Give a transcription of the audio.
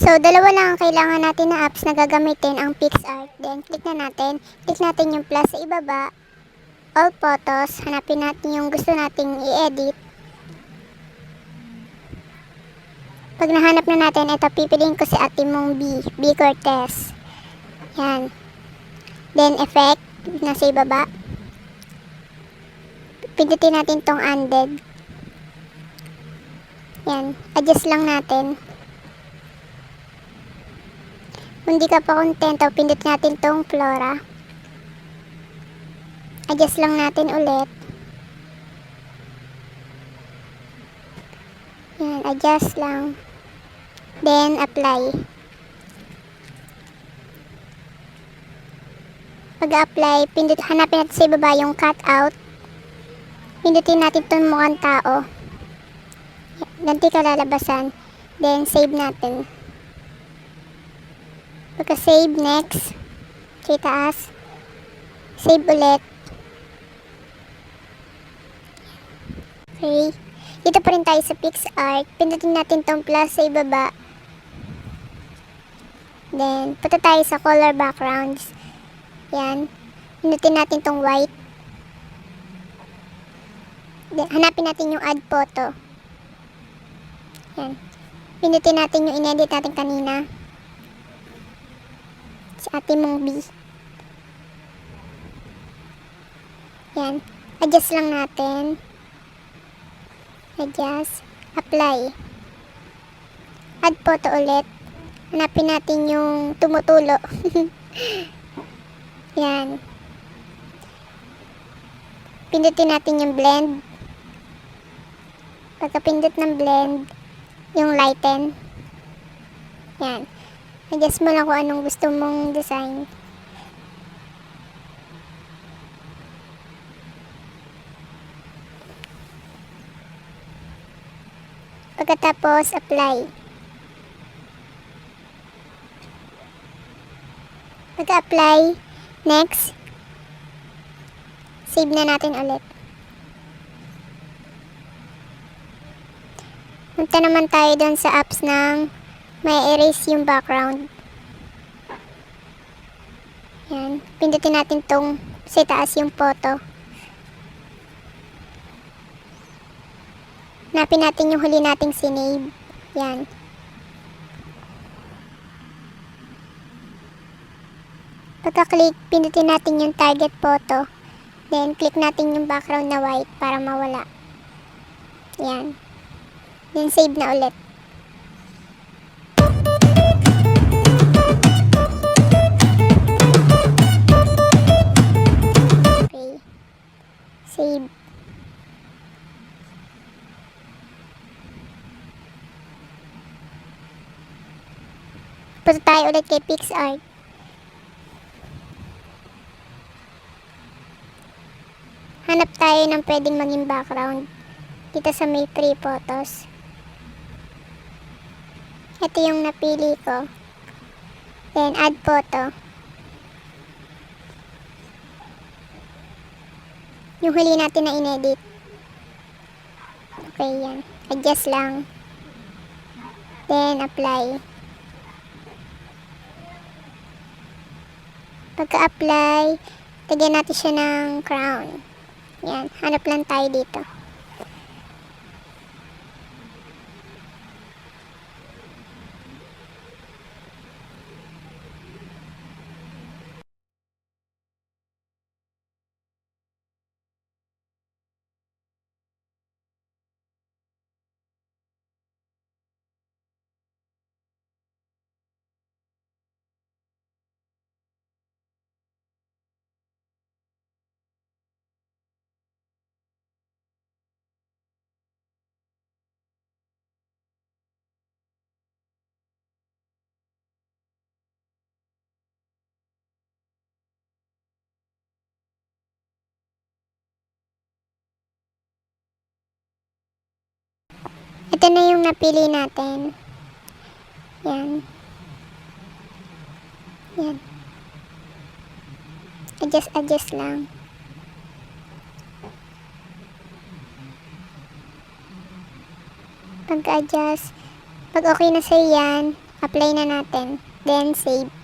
So, dalawa lang ang kailangan natin na apps na gagamitin, ang PixArt. Then, click natin yung plus sa ibaba, all photos, hanapin natin yung gusto nating i-edit. Pag nahanap na natin, ito, pipiliin ko si ate mong B Cortez. Yan. Then, effect, nasa ibaba. Pindutin natin tong undead. Yan, adjust lang natin. Kung di ka pa kontento, pindot natin tong flora. Adjust lang natin ulit. Yan, adjust lang. Then, apply. Pag-apply, hanapin natin sa ibaba yung cut out. Pindutin natin itong mukhang tao. Ganti kalalabasan. Then, save natin. Pagka-save, next. Sa taas. Save ulit. Okay. Dito pa rin tayo sa PixArt. Pindutin natin tong plus sa ibaba. Then, punta tayo sa color backgrounds. Yan. Pindutin natin tong white. Then, hanapin natin yung add photo. Yan. Pindutin natin yung inedit natin kanina. Si ate mong B. Yan. Adjust lang natin. Adjust. Apply. Add photo ulit. Hanapin natin yung tumutulo. Yan. Pindutin natin yung blend. Pagkapindot ng blend, yung lighten. Yan. Adjust mo lang kung anong gusto mong design. Pagkatapos, apply. Pagka-apply, next. Save na natin ulit. Punta naman tayo doon sa apps ng may erase yung background. Yan. Pindutin natin tong sa taas yung photo. Hanapin natin yung huli nating sinave. Yan. Pagka-click, pindutin natin yung target photo. Then, click natin yung background na white para mawala. Yan. Then, save na ulit. Okay. Save. Punta tayo ulit kay PixArt. Hanap tayo ng pwedeng maging background. Dito sa may free photos. Ito yung napili ko. Then, add photo. Yung huli natin na inedit. Okay, yan. Adjust lang. Then, apply. Pagka-apply, lagyan natin siya ng crown. Yan. Hanap lang tayo dito. Ito na yung napili natin. Yan. Yan. Adjust lang. Pag-adjust, pag okay na sa'yo yan, Apply na natin. Then, save.